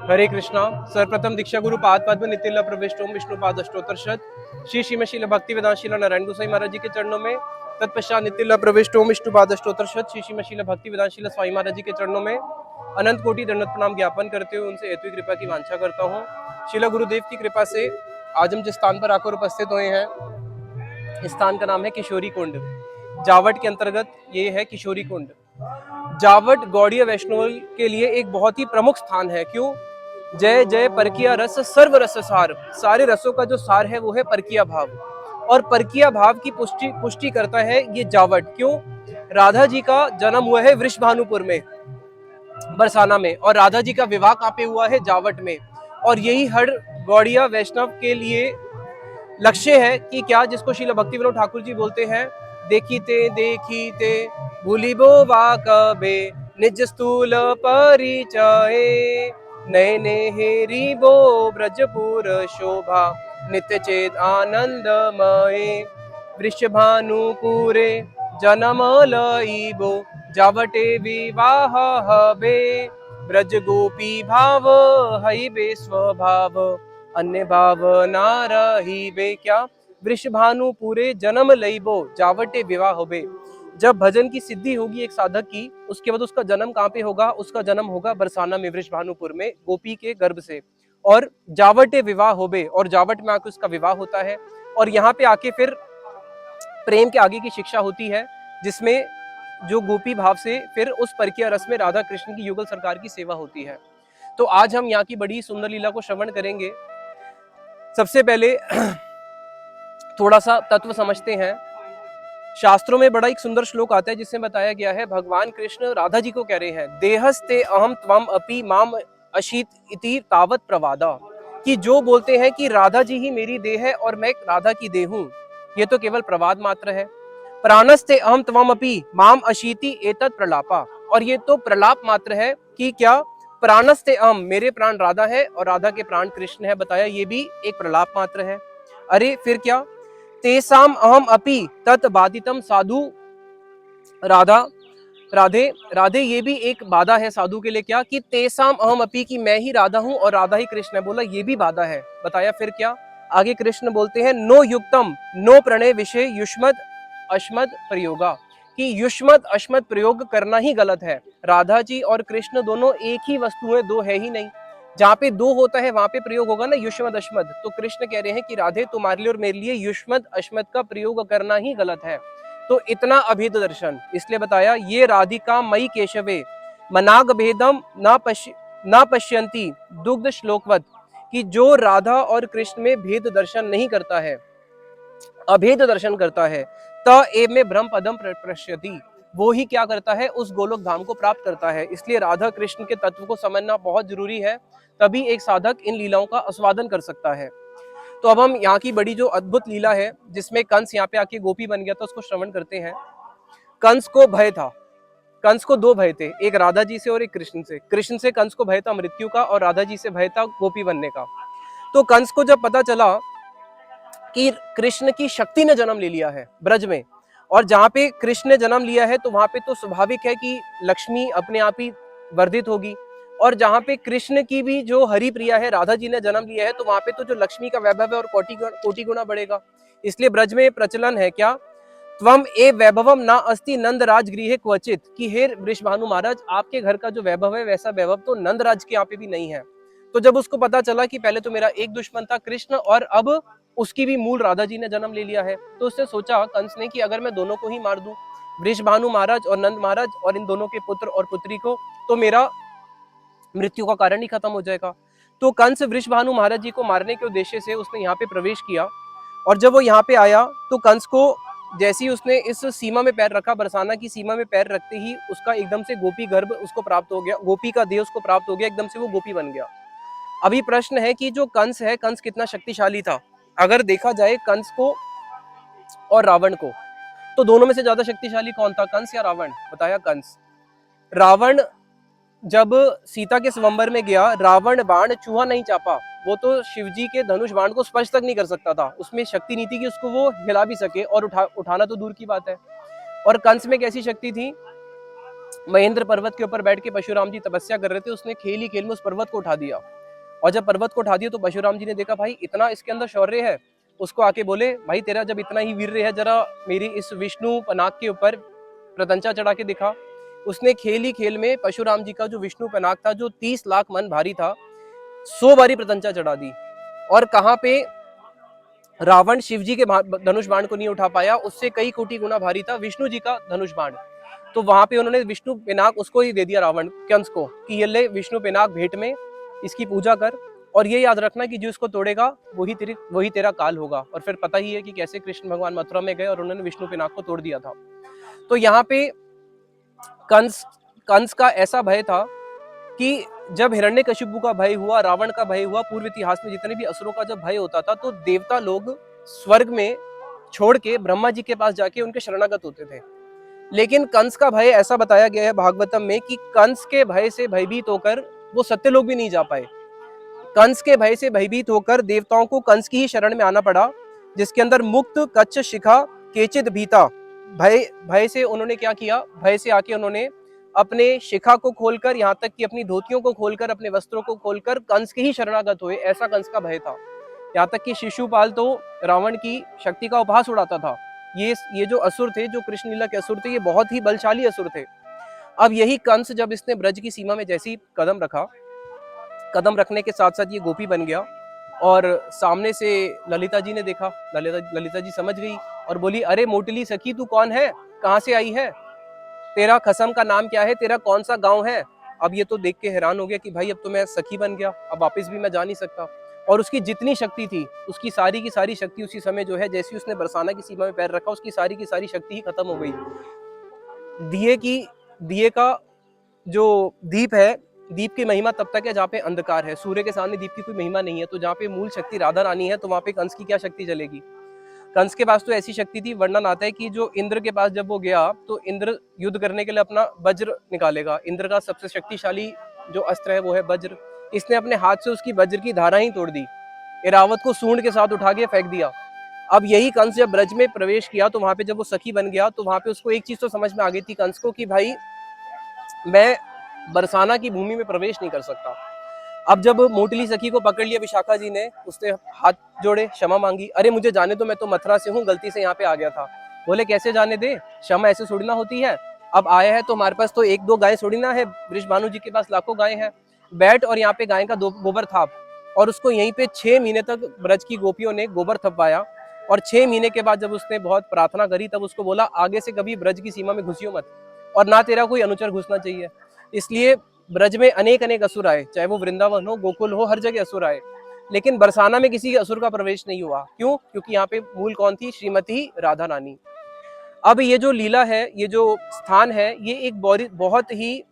हरे कृष्णा। सर्वप्रथम दीक्षा गुरु पाद पद्म नितिल्ला प्रविष्ट ओम विष्णु पाद अष्टोत्तर श्री श्रीमशील भक्ति वेदांत शीला नारायण गोसाई महाराज जी के चरणों में। तत्पश्चात नितिल्ला प्रविष्ट ओम विष्णु पाद अष्टोत्तर श्री श्रीमशील भक्ति वेदांत शीला स्वामी महाराज जी के चरणों में अनंत कोटि दंडवत प्रणाम ज्ञापन करते हुए उनसे हेतु कृपा की वांछा करता हूँ। शिला गुरुदेव की कृपा से आज हम जिस स्थान पर आकर उपस्थित हुए हैं, इस स्थान का नाम है किशोरी कुंड। जावट के अंतर्गत ये है किशोरी कुंड। जावट गौड़ीय वैष्णव के लिए एक बहुत ही प्रमुख स्थान है। क्यों? जय जय परकिया रस सर्व रस सार, सारे रसों का जो सार है वो है परकिया भाव, और परकिया भाव की पुष्टि करता है ये जावट। क्यों? राधा जी का जन्म हुआ है वृषभानुपुर में, बरसाना में, और राधा जी का विवाह कहाँ पे हुआ है? जावट में। और यही हर गौड़िया वैष्णव के लिए लक्ष्य है कि क्या, जिसको श्रील भक्ति विनोद ठाकुर जी बोलते हैं, देखीते देखीते भूलिबो वा कबे निज स्थूल परिचय, नयने हेरिबो ब्रजपुर शोभा नित्य चेत आनंदमय, वृषभानुपुरे जन्म लईबो जावटे विवाह हबे, ब्रज गोपी भाव हईबे स्वभाव अन्य भाव ना रही बे। क्या? वृषभानुपुरे जन्म लईबो जावटे विवाह होबे। जब भजन की सिद्धि होगी एक साधक की, उसके बाद उसका जन्म कहाँ पे होगा? उसका जन्म होगा बरसाना में, वृषभानुपुर में, गोपी के गर्भ से। और जावटे विवाह होबे, और जावट में आके उसका विवाह होता है। और यहाँ पे आके फिर प्रेम के आगे की शिक्षा होती है, जिसमें जो गोपी भाव से फिर उस परकीय रस में राधा कृष्ण की युगल सरकार की सेवा होती है। तो आज हम यहाँ की बड़ी सुंदर लीला को श्रवण करेंगे। सबसे पहले थोड़ा सा तत्व समझते हैं। शास्त्रों में बड़ा एक सुंदर श्लोक आता है जिसमें बताया गया है, भगवान कृष्ण राधा जी को कह रहे हैं, देहस्ते अहम त्वम अपि माम अशीत इति तावत प्रवादा, कि जो बोलते हैं कि राधा जी ही मेरी देह है और मैं राधा की देह हूं, ये तो केवल प्रवाद मात्र है। प्राणस्ते अहम त्वम अपि माम अशीति एतत् प्रलापा, और ये तो प्रलाप मात्र है कि क्या, प्राणस्ते अहम, मेरे प्राण राधा है और राधा के प्राण कृष्ण है, बताया ये भी एक प्रलाप मात्र है। अरे फिर क्या, तेसाम अहम अपि तत् बाधितम साधु राधा, राधे राधे ये भी एक बाधा है साधु के लिए। क्या? कि तेसाम अहम अपि, कि मैं ही राधा हूं और राधा ही कृष्ण है, बोला ये भी बाधा है। बताया फिर क्या, आगे कृष्ण बोलते हैं, नो युक्तम नो प्रणय विषय युष्मद अश्मद प्रयोगा, कि युष्मद अश्मद प्रयोग करना ही गलत है। राधा जी और कृष्ण दोनों एक ही वस्तु है, दो है ही नहीं। जहाँ पे दो होता है वहां पे प्रयोग होगा ना युष्मद अश्मद। तो कृष्ण कह रहे हैं कि राधे तुम्हारे लिए और मेरे लिए युष्मद अश्मद का प्रयोग करना ही गलत है। तो इतना अभेद दर्शन, इसलिए बताया, ये राधिका मई केशवे मनाग भेदम ना पश्यंती दुग्ध श्लोकवत, कि जो राधा और कृष्ण में भेद दर्शन नहीं करता है, अभेद दर्शन करता है, त एव में ब्रह्म पदम प्रश्यति, वो ही क्या करता है? उस गोलोक धाम को प्राप्त करता है। इसलिए राधा कृष्ण के तत्व को समझना बहुत जरूरी है, तभी एक साधक इन लीलाओं का आस्वादन कर सकता है। तो अब हम यहाँ की बड़ी जो अद्भुत लीला है, जिसमें कंस यहाँ पे आके गोपी बन गया था, उसको श्रवण करते हैं। कंस को भय था, कंस को दो भय थे, एक राधा जी से और एक कृष्ण से। कृष्ण से कंस को भय था मृत्यु का, और राधा जी से भय था गोपी बनने का। तो कंस को जब पता चला कि कृष्ण की शक्ति ने जन्म ले लिया है ब्रज में, और जहाँ पे कृष्ण ने जन्म लिया है तो वहां पे तो स्वाभाविक है कि लक्ष्मी अपने आप ही वर्धित होगी, और जहाँ पे कृष्ण की भी जो हरि प्रिया है राधा जी ने जन्म लिया है, तो वहां पे तो जो लक्ष्मी का वैभव है और कोटि गुना बढ़ेगा। इसलिए ब्रज में प्रचलन है क्या, त्वम ए वैभवम ना अस्ति नंद राज गृह क्वचित, कि हे वृषभानु महाराज, आपके घर का जो वैभव है वैसा वैभव तो नंद राज के यहाँ पे भी नहीं है। तो जब उसको पता चला कि पहले तो मेरा एक दुश्मन था कृष्ण, और अब उसकी भी मूल राधा जी ने जन्म ले लिया है, तो उसने सोचा कंस ने कि अगर मैं दोनों को ही मार दूं, वृषभानु महाराज और नंद महाराज, और इन दोनों के पुत्र और पुत्री को, तो मेरा मृत्यु का कारण ही खत्म हो जाएगा। तो कंस वृषभानु महाराज जी को मारने के उद्देश्य से उसने यहाँ पे प्रवेश किया, और जब वो यहाँ पे आया तो कंस को जैसे ही उसने इस सीमा में पैर रखा, बरसाना की सीमा में पैर रखते ही उसका एकदम से गोपी गर्भ उसको प्राप्त हो गया, गोपी का देह उसको प्राप्त हो गया, एकदम से वो गोपी बन गया। अभी प्रश्न है कि जो कंस है, कंस कितना शक्तिशाली था? अगर देखा जाए कंस को और रावण को, तो दोनों में से ज्यादा शक्तिशाली कौन था, कंस या रावण? बताया कंस। रावण जब सीता के स्वयंवर में गया, रावण बाण चूहा नहीं चापा, वो तो शिवजी के धनुष बाण को स्पर्श तक नहीं कर सकता था, उसमें शक्ति नहीं थी कि उसको वो हिला भी सके, और उठाना तो दूर की बात है। और कंस में कैसी शक्ति थी महेंद्र पर्वत के ऊपर बैठ के परशुराम जी तपस्या कर रहे थे, उसने खेल ही खेल में उस पर्वत को उठा दिया। और जब पर्वत को उठा दिया तो परशुराम जी ने देखा भाई इतना इसके अंदर शौर्य है, उसको आके बोले भाई तेरा जब इतना ही वीर्य है, जरा मेरी इस विष्णु पनाक के ऊपर प्रतंचा चढ़ा के दिखा। उसने खेल ही खेल में परशुराम जी का जो विष्णु पनाक था, जो 30 लाख मन भारी था, 100 बारी प्रतंचा चढ़ा दी। और कहाँ पे रावण शिव जी के धनुष बाण को नहीं उठा पाया, उससे कई कोटि गुना भारी था विष्णु जी का धनुष बाण। तो वहां पे उन्होंने विष्णु पिनाक उसको ही दे दिया, रावण कंस को, कि ये ले विष्णु पिनाक भेंट में, इसकी पूजा कर, और ये याद रखना कि जो इसको तोड़ेगा वही तेरा काल होगा। और फिर पता ही है कि कैसे कृष्ण भगवान मथुरा में गए और उन्होंने विष्णु पिनाक को तोड़ दिया था। तो यहाँ पे कंस का ऐसा भय था कि जब हिरण्यकशिपु का भय हुआ, रावण का भय हुआ, पूर्व इतिहास में जितने भी असुरों का जब भय होता था, तो देवता लोग स्वर्ग में छोड़ के ब्रह्मा जी के पास जाके उनके शरणागत होते थे। लेकिन कंस का भय ऐसा बताया गया है भागवतम में कि कंस के भय से भयभीत होकर वो सत्यलोक भी नहीं जा पाए। कंस के भय से भयभीत होकर देवताओं को कंस की ही शरण में आना पड़ा, जिसके अंदर मुक्त कच्छ शिखा केचित भीता, भय से उन्होंने क्या किया, भय से आके उन्होंने अपने शिखा को खोलकर, यहाँ तक कि अपनी धोतियों को खोलकर, अपने वस्त्रों को खोलकर कंस के ही शरणागत हुए। ऐसा कंस का भय था। यहाँ तक कि शिशुपाल तो रावण की शक्ति का उपहास उड़ाता था। ये जो असुर थे, जो कृष्ण लीला के असुर थे, ये बहुत ही बलशाली असुर थे। अब यही कंस जब इसने ब्रज की सीमा में जैसी कदम रखा, कदम रखने के साथ साथ ये गोपी बन गया, और सामने से ललिता जी ने देखा। ललिता जी समझ गई और बोली, अरे मोटली सखी तू कौन है, कहाँ से आई है, तेरा खसम का नाम क्या है, तेरा कौन सा गांव है। अब ये तो देख के हैरान हो गया कि भाई अब तो मैं सखी बन गया, अब वापस भी मैं जा नहीं सकता। और उसकी जितनी शक्ति थी, उसकी सारी की सारी शक्ति उसी समय जो है, जैसे उसने बरसाना की सीमा में पैर रखा, उसकी सारी की सारी शक्ति ही खत्म हो गई। दिए का जो दीप है, दीप की महिमा तब तक है जहाँ पे अंधकार है। सूर्य के सामने दीप की कोई महिमा नहीं है। तो जहाँ पे मूल शक्ति राधा रानी है, तो वहां पे कंस की क्या शक्ति चलेगी। कंस के पास तो ऐसी शक्ति थी, वर्णन आता है कि जो इंद्र के पास जब वो गया, तो इंद्र युद्ध करने के लिए अपना वज्र निकालेगा। इंद्र का सबसे शक्तिशाली जो अस्त्र है वो है वज्र। इसने अपने हाथ से उसकी वज्र की धारा ही तोड़ दी, एरावत को सूंड के साथ उठा के फेंक दिया। अब यही कंस जब ब्रज में प्रवेश किया, तो वहां पे जब वो सखी बन गया, तो वहां पे उसको एक चीज तो समझ में आ गई थी कंस को कि भाई मैं बरसाना की भूमि में प्रवेश नहीं कर सकता। अब जब मोटली सखी को पकड़ लिया विशाखा जी ने, उसने हाथ जोड़े, क्षमा मांगी, अरे मुझे जाने दो, मैं तो मथुरा से हूँ, गलती से यहाँ पे आ गया था। बोले कैसे जाने दे, क्षमा ऐसे थोड़ी ना होती है। अब आया है तो हमारे पास तो एक दो गाय थोड़ी ना है, वृषभानु जी के पास लाखों गाय हैं। बैठ और यहाँ पे गाय का गोबर थाप। और उसको यहीं पे 6 महीने तक ब्रज की गोपियों ने गोबर थपवाया। और 6 महीने के बाद जब उसने बहुत प्रार्थना करी, तब उसको बोला आगे से कभी ब्रज की सीमा में घुसियो मत, और ना तेरा कोई अनुचर घुसना चाहिए। इसलिए ब्रज में अनेक अनेक असुर आए, चाहे वो वृंदावन हो, गोकुल हो, हर जगह असुर आए, लेकिन बरसाना में किसी असुर का प्रवेश नहीं हुआ। क्यों? क्योंकि यहाँ पे मूल कौन थी, श्रीमती राधा रानी। अब ये जो लीला है, ये जो स्थान है, ये एक बहुत ही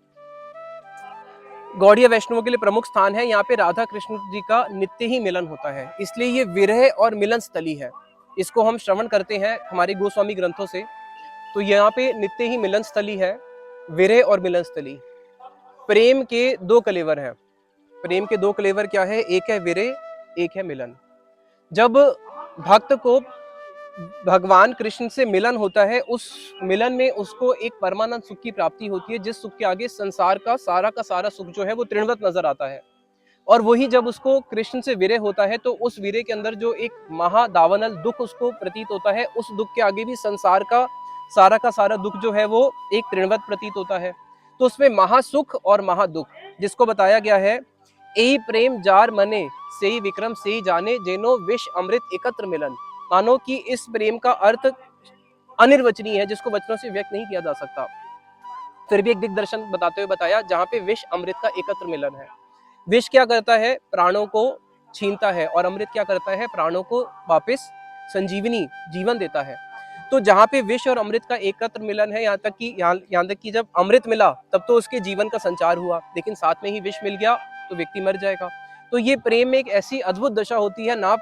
गौड़ीय वैष्णवों के लिए प्रमुख स्थान है। यहाँ पे राधा कृष्ण जी का नित्य ही मिलन होता है, इसलिए ये विरह और मिलन स्थली है। इसको हम श्रवण करते हैं हमारे गोस्वामी ग्रंथों से। तो यहाँ पे नित्य ही मिलन स्थली है, विरह और मिलन स्थली। प्रेम के दो कलेवर हैं। प्रेम के दो कलेवर क्या है, एक है विरह, एक है मिलन। जब भक्त को भगवान कृष्ण से मिलन होता है, उस मिलन में उसको एक परमानंद सुख की प्राप्ति होती है, जिस सुख के आगे संसार का सारा सुख जो है वो तृणवत नजर आता है। और वही जब उसको कृष्ण से विरह होता है, तो उस विरह के अंदर जो एक महादावानल दुख उसको प्रतीत होता है, उस दुख के आगे भी संसार का सारा दुख जो है वो एक तृणवत प्रतीत होता है। तो उसमें महासुख और महादुख जिसको बताया गया है, ए प्रेम जार मने से ही विक्रम से ही जाने, जेनो विष अमृत एकत्र मिलन। मानो कि इस प्रेम का अर्थ अनिर्वचनीय है, जिसको वचनों से व्यक्त नहीं किया जा सकता। फिर भी एक दिग्दर्शन बताते हुए बताया, जहाँ पे विष अमृत का एकत्र मिलन है। विष क्या करता है, प्राणों को छीनता है, और अमृत क्या करता है, प्राणों को वापस संजीवनी जीवन देता है। तो जहाँ पे विष और अमृत का एकत्र मिलन है, यहाँ तक कि जब अमृत मिला तब तो उसके जीवन का संचार हुआ, लेकिन साथ में ही विष मिल गया तो व्यक्ति मर जाएगा। तो ये प्रेम में एक ऐसी अद्भुत दशा होती है ना,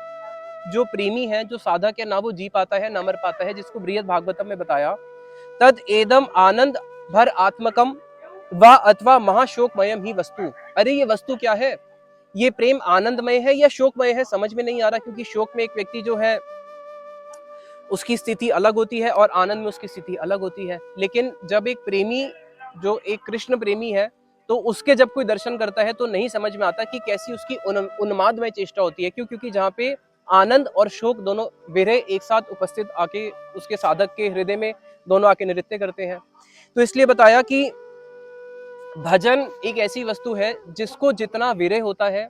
जो प्रेमी है, जो साधक है, ना वो जी पाता है ना मर पाता है, जिसको बृहद भागवतम में बताया, तद एदम आनंद भर आत्मकम व अथवा महाशोकमयम ही वस्तु। अरे ये वस्तु क्या है, ये प्रेम आनंदमय है या शोकमय है, समझ में नहीं आ रहा। क्योंकि शोक में एक व्यक्ति जो है उसकी स्थिति अलग होती है और आनंद में उसकी स्थिति अलग होती है। लेकिन जब एक प्रेमी जो एक कृष्ण प्रेमी है, तो उसके जब कोई दर्शन करता है तो नहीं समझ में आता कि कैसी उसकी उन्मादमय चेष्टा होती है। क्यों? क्योंकि जहाँ पे आनंद और शोक दोनों विरह एक साथ उपस्थित आके उसके साधक के हृदय में दोनों आके नृत्य करते हैं। तो इसलिए बताया कि भजन एक ऐसी वस्तु है जिसको जितना विरह होता है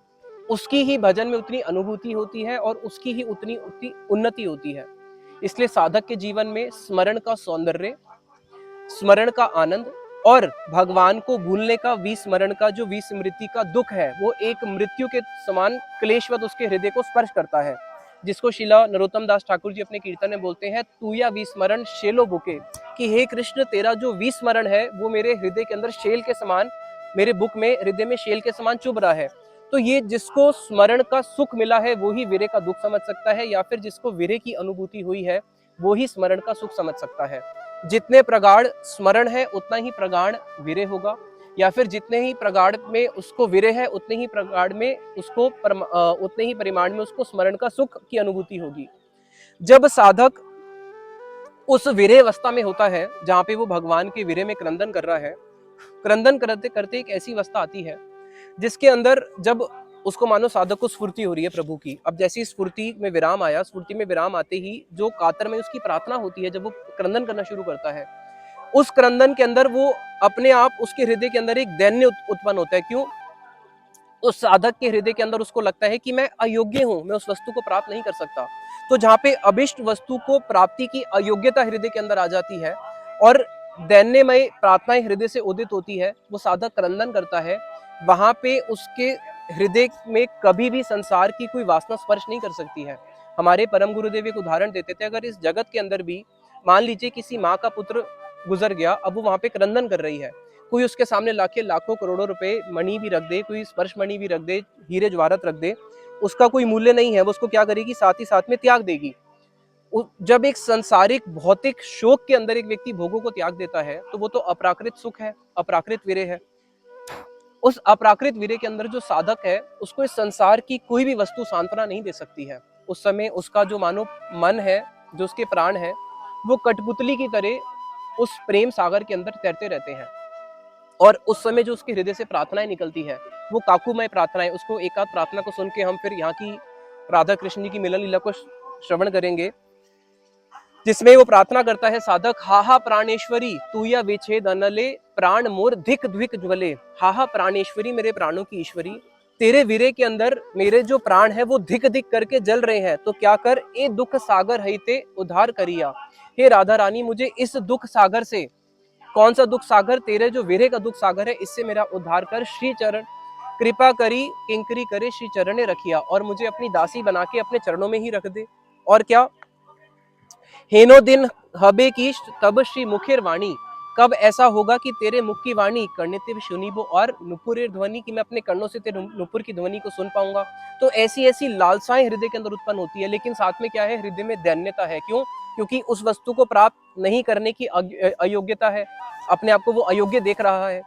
उसकी ही भजन में उतनी अनुभूति होती है और उसकी ही उतनी उतनी उन्नति होती है। इसलिए साधक के जीवन में स्मरण का सौंदर्य, स्मरण का आनंद और भगवान को भूलने का विस्मरण का जो विस्मृति का दुख है, वो एक मृत्यु के समान क्लेशवत उसके हृदय को स्पर्श करता है, जिसको शिला नरोत्तम दास ठाकुर जी अपने कीर्तन में बोलते हैं, तू या विस्मरण शेलो बुके, कि हे कृष्ण तेरा जो विस्मरण है वो मेरे हृदय के अंदर शेल के समान, मेरे बुक में हृदय में शेल के समान चुभ रहा है। तो ये जिसको स्मरण का सुख मिला है वो ही विरह का दुख समझ सकता है, या फिर जिसको विरह की अनुभूति हुई है वो ही स्मरण का सुख समझ सकता है। जितने प्रगाढ़ स्मरण है उतना ही प्रगाढ़ विरह होगा, या फिर जितने ही प्रगाढ़ में उसको विरह है उतने ही प्रगाढ़ में उसको उतने ही परिमाण में उसको स्मरण का सुख की अनुभूति होगी। जब साधक उस विरह अवस्था में होता है जहाँ पे वो भगवान के विरह में क्रंदन कर रहा है, क्रंदन करते करते एक ऐसी अवस्था आती है जिसके अंदर जब उसको मानो साधक को स्फूर्ति हो रही है प्रभु की। अब जैसी स्फूर्ति में विराम आया, स्फूर्ति में विराम आते ही जो कातर में उसकी प्रार्थना होती है, जब वो क्रंदन करना शुरू करता है, उस क्रंदन के अंदर वो अपने आप उसके हृदय के अंदर एक दैन्य उत्पन्न होता है। क्यों? उस साधक के हृदय के अंदर उसको लगता है कि मैं अयोग्य हूं, मैं उस वस्तु को प्राप्त नहीं कर सकता। तो जहाँ पे अभिष्ट वस्तु को प्राप्ति की अयोग्यता हृदय के अंदर आ जाती है और दैन्यमय प्रार्थनाएं हृदय से उदित होती है, वो साधक क्रंदन करता है, वहां पे उसके हृदय में कभी भी संसार की कोई वासना स्पर्श नहीं कर सकती है। हमारे परम गुरुदेव एक उदाहरण देते थे, अगर इस जगत के अंदर भी मान लीजिए किसी माँ का पुत्र गुजर गया, अब वो वहां पे क्रंदन कर रही है, कोई उसके सामने लाखों करोड़ों रुपए मणि भी रख दे, कोई स्पर्श मणि भी रख दे, हीरे जवाहरत रख दे, उसका कोई मूल्य नहीं है, वो उसको क्या करेगी? साथ ही साथ में त्याग देगी। जब एक संसारिक भौतिक शोक के अंदर एक व्यक्ति भोगों को त्याग देता है तो वो तो अपराकृत सुख है, अपराकृत विरह है। उस अपराकृत विरह के अंदर जो साधक है उसको इस संसार की कोई भी वस्तु सांत्वना नहीं दे सकती है। उस समय उसका जो मानो मन है, जो उसके प्राण है, वो कठपुतली की तरह उस प्रेम सागर के अंदर तैरते रहते हैं। और उस समय जो उसके हृदय से प्रार्थनाएं निकलती है वो काकुमय प्रार्थनाएं। उसको एक आध प्रार्थना को सुन के हम फिर यहाँ की राधा कृष्ण जी की मिलन लीला को श्रवण करेंगे, जिसमें वो प्रार्थना करता है साधक, हाहा प्राणेश्वरी तू या विच्छेद अनले, प्राण मोर धिक धिक ज्वले। हाहा प्राणेश्वरी, मेरे प्राणों की ईश्वरी, तेरे विरह के अंदर मेरे जो प्राण है वो धिक धिक करके जल रहे हैं, तो क्या कर, ए दुख सागर हईते उद्धार करिया। हे राधा रानी, मुझे इस दुख सागर से, कौन सा दुख सागर? तेरे जो विरह का दुख सागर है, इससे मेरा उद्धार कर। श्री चरण कृपा करी किंकरी करे श्री चरणे रखिया, और मुझे अपनी दासी बना के अपने चरणों में ही रख दे। और क्या, हेनो दिन हबे की तब श्री मुखेर वाणी, कब ऐसा होगा कि तेरे मुख की वाणी कर्णितिव सुनीबो, और नुपुर ध्वनि, की मैं अपने कर्णों से तेरे नुपुर की ध्वनि को सुन पाऊंगा। तो ऐसी ऐसी लालसाएं हृदय के अंदर उत्पन्न होती है, लेकिन साथ में क्या है? हृदय में दैन्यता है। क्यों? क्योंकि उस वस्तु को प्राप्त नहीं करने की अयोग्यता है, अपने आप को वो अयोग्य देख रहा है।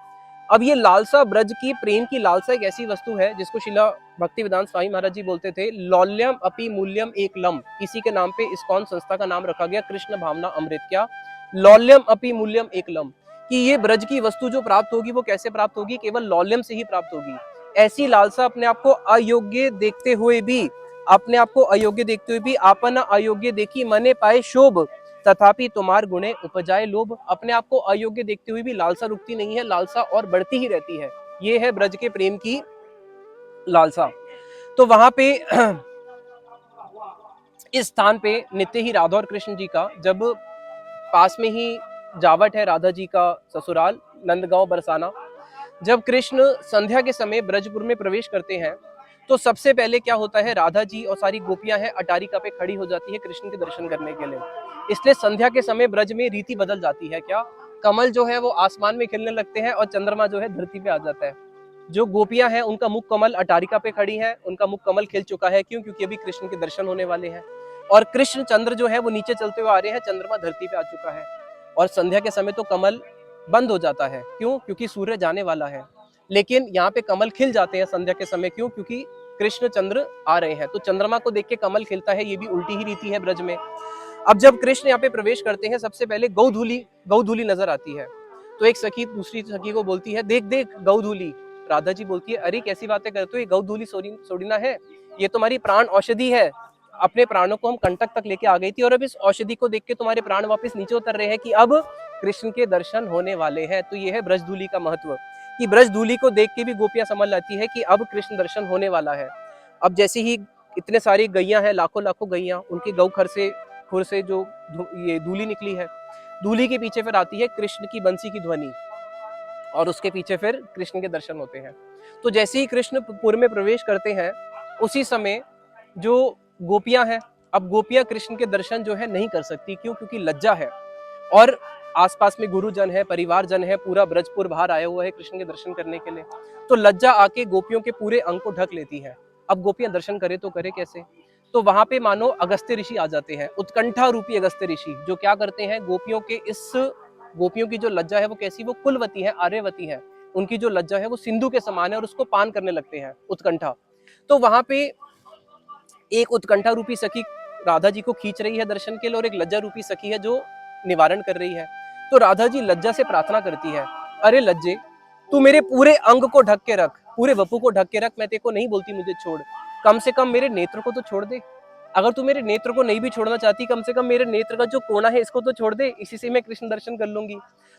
अब ये लालसा, ब्रज की प्रेम की लालसा एक ऐसी वस्तु है जिसको शिला भक्ति वेदांत स्वामी महाराज जी बोलते थे, लौल्यम अपि मूल्यम एक लम। इसी के नाम पे इस्कॉन संस्था का नाम रखा गया, कृष्ण भावना अमृत। क्या? लौल्यम अपि मूल्यम एक लम, कि ये ब्रज की वस्तु जो प्राप्त होगी वो कैसे प्राप्त होगी? केवल लौल्यम से ही प्राप्त होगी। ऐसी लालसा, अपने आप को अयोग्य देखते हुए भी, अपने आप को अयोग्य देखते हुए भी, आपन अयोग्य देखी मने पाए शोभ, तथापि तुम्हार गुणे उपजाए लोभ। अपने आप को अयोग्य देखते हुए भी लालसा रुकती नहीं है, लालसा और बढ़ती ही रहती है। ये है ब्रज के प्रेम की लालसा। तो वहां पे इस स्थान पे नित्य ही राधा और कृष्ण जी का, जब पास में ही जावट है राधा जी का ससुराल नंदगांव बरसाना, जब कृष्ण संध्या के समय ब्रजपुर में प्रवेश करते हैं तो सबसे पहले क्या होता है? राधा जी और सारी गोपियां हैं अटारिका पे खड़ी हो जाती है कृष्ण के दर्शन करने के लिए। इसलिए संध्या के समय ब्रज में रीति बदल जाती है। क्या? कमल जो है वो आसमान में खिलने लगते हैं और चंद्रमा जो है धरती पे आ जाता है। जो गोपियां हैं उनका मुख कमल अटारिका पे खड़ी है, उनका मुख कमल खिल चुका है। क्यों? क्योंकि अभी कृष्ण के दर्शन होने वाले हैं। और कृष्ण चंद्र जो है वो नीचे चलते हुए आ रहे हैं, चंद्रमा धरती पे आ चुका है। और संध्या के समय तो कमल बंद हो जाता है। क्यों? क्योंकि सूर्य जाने वाला है। लेकिन यहाँ पे कमल खिल जाते हैं संध्या के समय। क्यों? क्योंकि कृष्ण चंद्र आ रहे हैं। तो चंद्रमा को देख के कमल खिलता है, ये भी उल्टी ही रीति है ब्रज में। अब जब कृष्ण यहाँ पे प्रवेश करते हैं, सबसे पहले गौधूली नजर आती है। तो एक सखी दूसरी सखी को बोलती है, देख देख गौधूली। राधा जी बोलती है, अरे कैसी बातें करते हो, ये गौधूली सोडिना है, ये तुम्हारी प्राण औषधि है। अपने प्राणों को हम कंटक तक लेके आ गई थी और अब इस औषधि को देख के तुम्हारे प्राण वापस नीचे उतर रहे हैं कि अब कृष्ण के दर्शन होने वाले हैं। तो ये है ब्रजधूली का महत्व, कि ब्रजधूली को देख के भी गोपियां समझ लाती है कि अब कृष्ण दर्शन होने वाला है। अब जैसे ही इतने सारी गैयां हैं, लाखों लाखों गैयां, उनके गौ खुर से जो ये धूली निकली है, धूली के पीछे फिर आती है कृष्ण की बंसी की ध्वनि और उसके पीछे फिर कृष्ण के दर्शन होते हैं। तो जैसे ही कृष्ण पुर में प्रवेश करते हैं, उसी समय जो गोपियां हैं, अब गोपियां कृष्ण के दर्शन जो है नहीं कर सकती। क्यों? क्योंकि लज्जा है और आसपास में गुरुजन है, परिवारजन है, पूरा ब्रजपुर बाहर आया हुआ है कृष्ण के दर्शन करने के लिए। तो लज्जा आके गोपियों के पूरे अंग को ढक लेती है। अब गोपियां दर्शन करे तो करे कैसे? तो वहां पे मानो अगस्त्य ऋषि आ जाते हैं, उत्कंठा रूपी अगस्त्य ऋषि, जो क्या करते हैं, गोपियों की जो लज्जा है वो कैसी, वो कुलवती है, आर्यवती है, उनकी जो लज्जा है वो सिंधु के समान है और उसको पान करने लगते हैं, उत्कंठा। तो वहां पे एक उत्कंठा रूपी सखी राधा जी को खींच रही है दर्शन के लिए और एक लज्जा रूपी सखी है जो निवारण कर रही है। तो राधा जी लज्जा से प्रार्थना करती है, अरे लज्जे, तू मेरे पूरे अंग को ढक के रख, पूरे वपु को ढक के रख, मैं तेरे को नहीं बोलती मुझे छोड़, कम से कम मेरे नेत्र को तो छोड़ दे। अगर तू मेरे नेत्र को नहीं भी छोड़ना चाहती, कम से कम मेरे नेत्र का जो कोना है इसको तो छोड़ दे, इसी से मैं कृष्ण दर्शन कर लूंगी।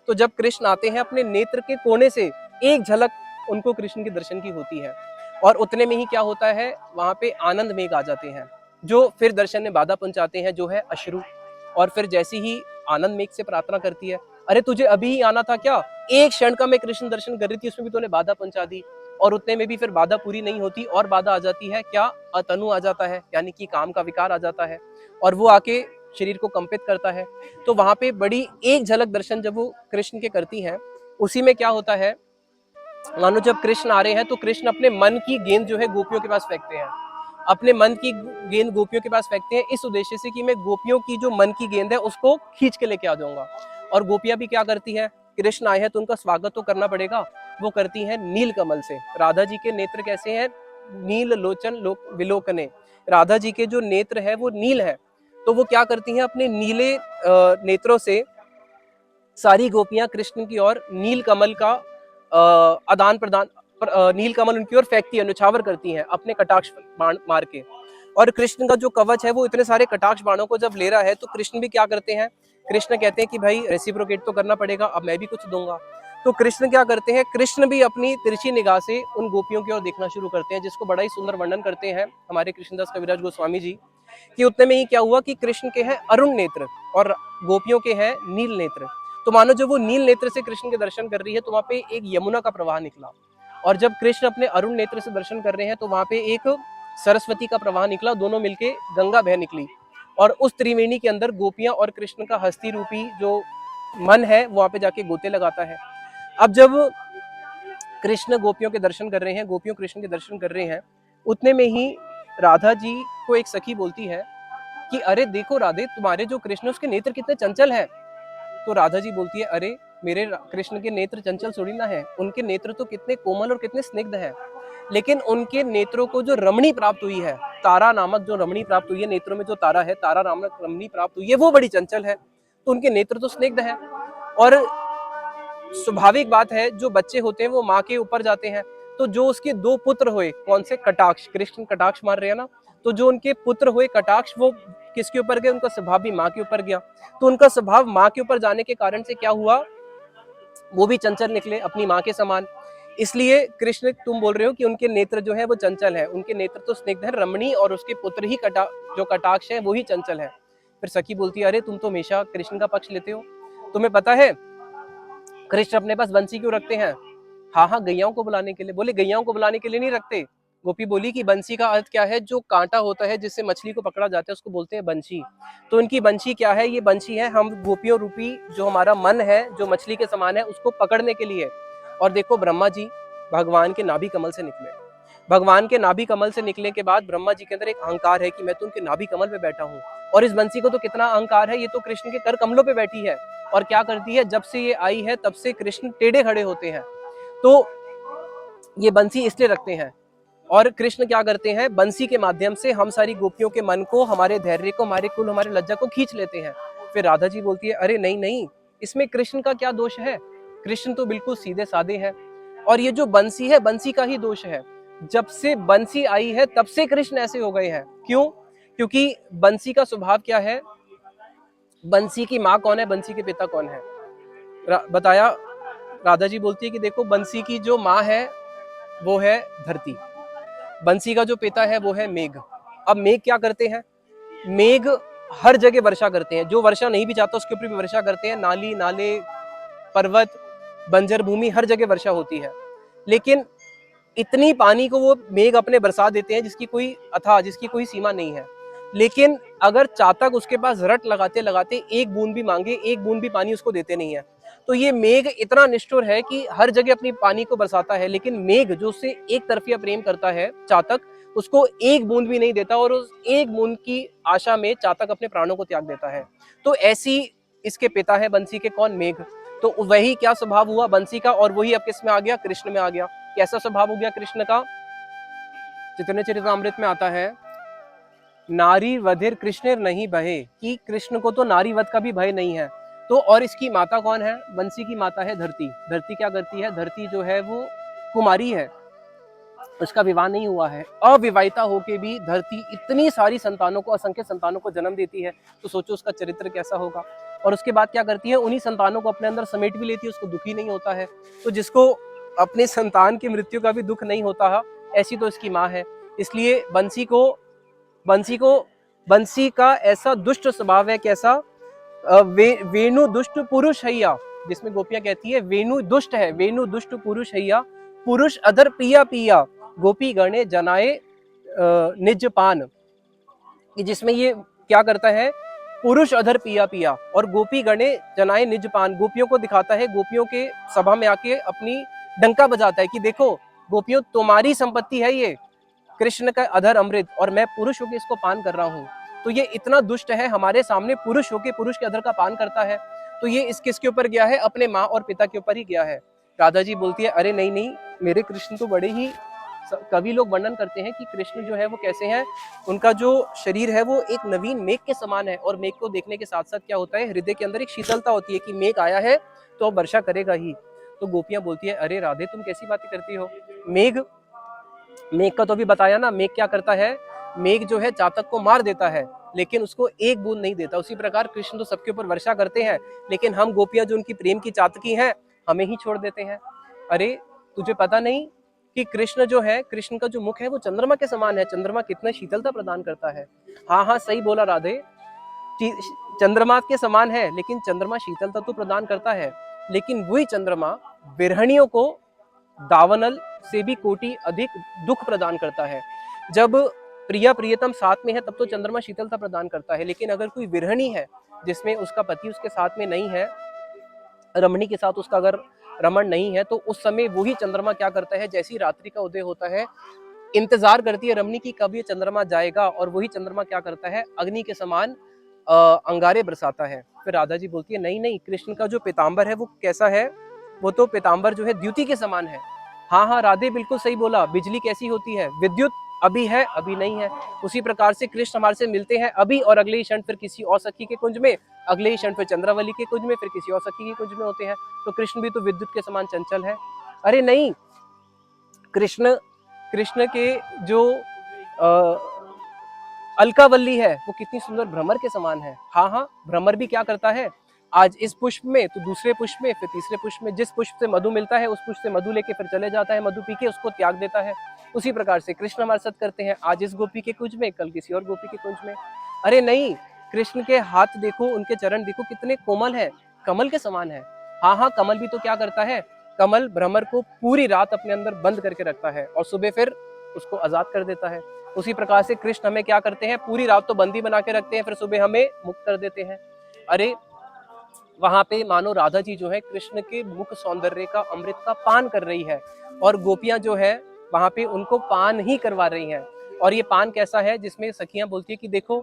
तो जब कृष्ण आते हैं, अपने नेत्र के कोने से एक झलक उनको कृष्ण के दर्शन की होती है और उतने में ही क्या होता है, वहां पे आनंद मेघ आ जाते हैं जो फिर दर्शन में बाधा पहुंचाते हैं, जो है अश्रु। और फिर जैसी ही आनंद मेघ से प्रार्थना करती है, अरे तुझे अभी ही आना था क्या, एक क्षण का मैं कृष्ण दर्शन कर रही थी, उसमें भी तूने बाधा पहुंचा दी। और उतने में भी फिर बाधा पूरी नहीं होती और बाधा आ जाती है, क्या, अतनु आ जाता है, यानी कि काम का विकार आ जाता है और वो आके शरीर को कंपित करता है। तो वहां पे बड़ी एक झलक दर्शन जब वो कृष्ण के करती हैं, उसी में क्या होता है, मानो जब कृष्ण आ रहे हैं तो कृष्ण अपने मन की गेंद जो है गोपियों के पास फेंकते हैं, अपने मन की गेंद गोपियों के पास फेंकते हैं, इस उद्देश्य से कि मैं गोपियों की जो मन की गेंद है उसको खींच के लेके आ जाऊंगा। और गोपियां भी क्या करती है, कृष्ण आए हैं तो उनका स्वागत तो करना पड़ेगा, वो करती हैं नील कमल से। राधा जी के नेत्र कैसे हैं, नील लोचन विलोकने, राधा जी के जो नेत्र है वो नील है। तो वो क्या करती हैं, अपने नीले नेत्रों से सारी गोपियां कृष्ण की ओर नील कमल का आदान प्रदान, नील कमल उनकी ओर फेंकती है, न्यौछावर करती हैं अपने कटाक्ष बाण मार के। और कृष्ण का जो कवच है वो इतने सारे कटाक्ष बाणों को जब ले रहा है, तो कृष्ण भी क्या करते हैं, कृष्ण कहते हैं कि भाई रेसिप्रोकेट तो करना पड़ेगा, अब मैं भी कुछ दूंगा। तो कृष्ण क्या करते हैं, कृष्ण भी अपनी तिरछी निगाह से उन गोपियों की ओर देखना शुरू करते हैं, जिसको बड़ा ही सुंदर वर्णन करते हैं हमारे कृष्णदास कविराज गोस्वामी जी, कि उतने में ही क्या हुआ कि कृष्ण के हैं अरुण नेत्र और गोपियों के हैं नील नेत्र। तो मानो जब वो नील नेत्र से कृष्ण के दर्शन कर रही है, तो वहां पे एक यमुना का प्रवाह निकला, और जब कृष्ण अपने अरुण नेत्र से दर्शन कर रहे हैं तो वहां पे एक सरस्वती का प्रवाह निकला, दोनों मिलके गंगा बह निकली। और उस त्रिवेणी के अंदर गोपियां और कृष्ण का हस्ती रूपी जो मन है वहां पे जाके गोते लगाता है। अब जब कृष्ण गोपियों के दर्शन कर रहे हैं, गोपियों कृष्ण के दर्शन कर रहे हैं, उतने में ही राधा जी को एक सखी बोलती है कि अरे देखो राधे, तुम्हारे जो कृष्ण उसके नेत्र कितने चंचल हैं। तो राधा जी बोलती है, अरे मेरे कृष्ण के नेत्र चंचल थोड़ी ना है, उनके नेत्र तो कितने कोमल और कितने स्निग्ध हैं। लेकिन उनके नेत्रों को जो रमणी प्राप्त हुई है, तारा नामक जो रमणी प्राप्त हुई है, नेत्रों में जो तारा है, तारा नामक रमणी प्राप्त हुई है, वो बड़ी चंचल है, तो उनके नेत्र तो स्निग्ध हैं। और स्वाभाविक बात है, जो बच्चे होते हैं वो माँ के ऊपर जाते हैं, तो जो उसके दो पुत्र हुए, कौन से, कटाक्ष, कृष्ण कटाक्ष मार रहे हैं ना, तो जो उनके पुत्र हुए कटाक्ष, वो किसके ऊपर गए, उनका स्वभाव भी माँ के ऊपर गया। तो उनका स्वभाव माँ के ऊपर जाने के कारण से क्या हुआ, वो भी चंचल निकले अपनी माँ के समान। इसलिए कृष्ण, तुम बोल रहे हो कि उनके नेत्र जो है वो चंचल है, उनके नेत्र तो स्निग्ध है, रमणी और उसके पुत्र ही जो कटाक्ष है वो ही चंचल है। फिर सखी बोलती है, अरे तुम तो हमेशा कृष्ण का पक्ष लेते हो, तुम्हें पता है कृष्ण अपने पास बंसी क्यों रखते हैं। हाँ हाँ, गैयाओं को बुलाने के लिए। बोले गैयाओं को बुलाने के लिए नहीं रखते। गोपी बोली कि बंसी का अर्थ क्या है, जो कांटा होता है जिससे मछली को पकड़ा जाता है उसको बोलते हैं बंशी। तो इनकी बंशी क्या है, ये बंशी है हम गोपियों रूपी जो हमारा मन है, जो मछली के समान है, उसको पकड़ने के लिए। और देखो ब्रह्मा जी भगवान के नाभि कमल से निकले, भगवान के नाभि कमल से निकलने के बाद ब्रह्मा जी के अंदर एक अहंकार है कि मैं तो उनके नाभि कमल पे बैठा हूँ। और इस बंसी को तो कितना अहंकार है, ये तो कृष्ण के कर कमलों पे बैठी है। और क्या करती है, जब से ये आई है तब से कृष्ण टेढ़े खड़े होते हैं, तो ये बंसी इसलिए रखते हैं। और कृष्ण क्या करते हैं, बंसी के माध्यम से हम सारी गोपियों के मन को, हमारे धैर्य को, हमारे कुल, हमारे लज्जा को खींच लेते हैं। फिर राधा जी बोलती है, अरे नहीं नहीं, इसमें कृष्ण का क्या दोष है, कृष्ण तो बिल्कुल सीधे साधे हैं, और ये जो बंसी है, बंसी का ही दोष है। जब से बंसी आई है तब से कृष्ण ऐसे हो गए हैं। क्यों? क्योंकि बंसी का स्वभाव क्या है, बंसी की माँ कौन है, बंसी के पिता कौन है? बताया, राधा जी बोलती है कि देखो, बंसी की जो माँ है वो है धरती, बंसी का जो पिता है वो है मेघ। अब मेघ क्या करते हैं? मेघ हर जगह वर्षा करते हैं, जो वर्षा नहीं भी चाहता उसके ऊपर भी वर्षा करते हैं। नाली, नाले, पर्वत, बंजर भूमि, हर जगह वर्षा होती है। लेकिन इतनी पानी को वो मेघ अपने बरसा देते हैं जिसकी कोई सीमा नहीं है। लेकिन अगर चातक उसके पास रट लगाते लगाते एक बूंद भी मांगे, एक बूंद भी पानी उसको देते नहीं है। तो ये मेघ इतना निष्ठुर है कि हर जगह अपनी पानी को बरसाता है, लेकिन मेघ जो उससे एक तरफिया प्रेम करता है, चातक, उसको एक बूंद भी नहीं देता, और उस एक बूंद की आशा में चातक अपने प्राणों को त्याग देता है। तो ऐसी इसके पिता है बंसी के, कौन? मेघ। तो वही क्या स्वभाव हुआ बंसी का, और वही अब किस में आ गया? कृष्ण में आ गया। कैसा स्वभाव हो गया कृष्ण का? चैतन्य चरितामृत में आता है, नारी वधिर कृष्ण नहीं भय, कि कृष्ण को तो नारी वध का भी भय नहीं है। तो और इसकी माता कौन है? बंसी की माता है धरती। धरती क्या करती है? धरती जो है वो कुमारी है, उसका विवाह नहीं हुआ है। अविवाहिता होके भी धरती इतनी सारी संतानों को, असंख्य संतानों को जन्म देती है। तो सोचो उसका चरित्र कैसा होगा। और उसके बाद क्या करती है? उन्हीं संतानों को अपने अंदर समेट भी लेती है, उसको दुखी नहीं होता है। तो जिसको अपने संतान की मृत्यु का भी दुख नहीं होता है, ऐसी तो इसकी माँ है। इसलिए बंसी का ऐसा दुष्ट स्वभाव है। कैसा? वेणु दुष्ट पुरुष हैया, जिसमें गोपियां कहती है वेणु दुष्ट है, वेणु दुष्ट पुरुष हैया, पुरुष अधर पिया पिया, गोपी गणे जनाए निज पान। कि जिसमें ये क्या करता है? पुरुष अधर पिया पिया और गोपी गणे जनाए निज पान, गोपियों को दिखाता है, गोपियों के सभा में आके अपनी डंका बजाता है कि देखो गोपियों, तुम्हारी संपत्ति है ये कृष्ण का अधर अमृत, और मैं पुरुष होकर इसको पान कर रहा हूँ। तो ये इतना दुष्ट है, हमारे सामने पुरुष होके पुरुष के अधर का पान करता है। तो ये इस किसके ऊपर गया है? अपने माँ और पिता के ऊपर ही गया है। राधा जी बोलती है, अरे नहीं नहीं, मेरे कृष्ण तो बड़े ही, कवि लोग वर्णन करते हैं कि कृष्ण जो है वो कैसे हैं। उनका जो शरीर है वो एक नवीन मेघ के समान है, और मेघ को देखने के साथ साथ क्या होता है, हृदय के अंदर एक शीतलता होती है कि मेघ आया है तो अब वर्षा करेगा ही। तो गोपियां बोलती है, अरे राधे तुम कैसी बातें करती हो, मेघ का तो भी बताया ना, मेघ क्या करता है? मेघ जो है चातक को मार देता है, लेकिन उसको एक बूंद नहीं देता। उसी प्रकार कृष्ण तो सबके ऊपर वर्षा करते हैं, लेकिन हम गोपियां जो उनकी प्रेम की चातकी हैं, हमें ही छोड़ देते हैं। अरे तुझे पता नहीं कि कृष्ण जो है, कृष्ण का जो मुख है वो चंद्रमा के समान है। चंद्रमा कितना शीतलता प्रदान करता है। हाँ हाँ सही बोला राधे, चंद्रमा के समान है, लेकिन चंद्रमा शीतलता तो प्रदान करता है, लेकिन वही चंद्रमा विरहणियों को दावानल से भी कोटि अधिक दुख प्रदान करता है। जब प्रिया प्रियतम साथ में है तब तो चंद्रमा शीतलता प्रदान करता है, लेकिन अगर कोई विरहणी है जिसमें उसका पति उसके साथ में नहीं है, रमणी के साथ उसका अगर रमण नहीं है, तो उस समय वही चंद्रमा क्या करता है, जैसी रात्रि का उदय होता है, इंतजार करती है रमणी की कब ये चंद्रमा जाएगा, और वही चंद्रमा क्या करता है, अग्नि के समान अंगारे बरसाता है। फिर राधा जी बोलती है, नहीं नहीं, कृष्ण का जो पीताम्बर है वो कैसा है? वो तो पीताम्बर जो है द्युति के समान है। हाँ हाँ राधे बिल्कुल सही बोला, बिजली कैसी होती है? विद्युत अभी है अभी नहीं है। उसी प्रकार से कृष्ण हमारे से मिलते हैं अभी, और अगले ही क्षण फिर किसी और सखी के कुंज में, अगले ही क्षण फिर चंद्रावली के कुंज में, फिर किसी और सखी के कुंज में होते हैं। तो कृष्ण भी तो विद्युत के समान चंचल है। अरे नहीं, कृष्ण के जो अलकावल्ली है वो कितनी सुंदर भ्रमर के समान है। हाँ हाँ, भ्रमर भी क्या करता है, आज इस पुष्प में तो दूसरे पुष्प में, फिर तीसरे पुष्प में, जिस पुष्प से मधु मिलता है उस पुष्प से मधु लेके फिर चले जाता है, मधु पी के उसको त्याग देता है। उसी प्रकार से कृष्ण हमारे साथ करते हैं, आज इस गोपी के कुंज में, कल किसी और गोपी के कुंज में। अरे नहीं, कृष्ण के हाथ देखो, उनके चरण देखो कितने कोमल है, कमल के समान है। हाँ हाँ, कमल भी तो क्या करता है, कमल भ्रमर को पूरी रात अपने अंदर बंद करके रखता है और सुबह फिर उसको आजाद कर देता है। उसी प्रकार से कृष्ण हमें क्या करते हैं, पूरी रात तो बंदी बना के रखते हैं, फिर सुबह हमें मुक्त कर देते हैं। अरे वहां पे मानो राधा जी जो है कृष्ण के मुख सौंदर्य का, अमृत का पान कर रही है, और गोपियां जो है वहां पे उनको पान ही करवा रही हैं। और ये पान कैसा है, जिसमें सखियां बोलती है कि देखो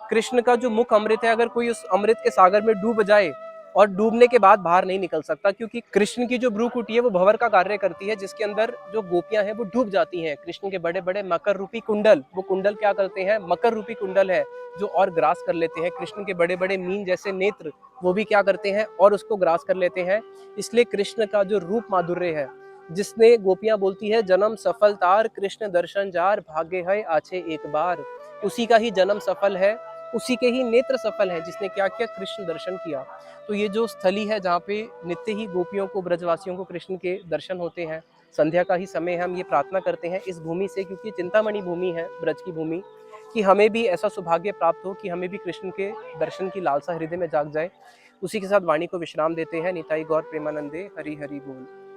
कृष्ण का जो मुख अमृत है, अगर कोई उस अमृत के सागर में डूब जाए और डूबने के बाद बाहर नहीं निकल सकता, क्योंकि कृष्ण की जो भ्रूकुटी है वो भंवर का कार्य करती है, जिसके अंदर जो गोपियां हैं वो डूब जाती हैं। कृष्ण के बड़े बड़े मकर रूपी कुंडल, वो कुंडल क्या करते हैं, मकर रूपी कुंडल है जो और ग्रास कर लेते हैं। कृष्ण के बड़े बड़े मीन जैसे नेत्र, वो भी क्या करते हैं, और उसको ग्रास कर लेते हैं। इसलिए कृष्ण का जो रूप माधुर्य है, जिसने गोपियां बोलती है जन्म सफल तार, कृष्ण दर्शन जार, भाग्य है आछे एक बार, उसी का ही जन्म सफल है, उसी के ही नेत्र सफल है, जिसने क्या किया, कृष्ण दर्शन किया। तो ये जो स्थली है जहाँ पे नित्य ही गोपियों को, ब्रजवासियों को कृष्ण के दर्शन होते हैं, संध्या का ही समय हम ये प्रार्थना करते हैं इस भूमि से, क्योंकि चिंतामणि भूमि है ब्रज की भूमि, कि हमें भी ऐसा सौभाग्य प्राप्त हो कि हमें भी कृष्ण के दर्शन की लालसा हृदय में जाग जाए। उसी के साथ वाणी को विश्राम देते हैं। निताई गौर प्रेमानंदे, हरि हरि बोल।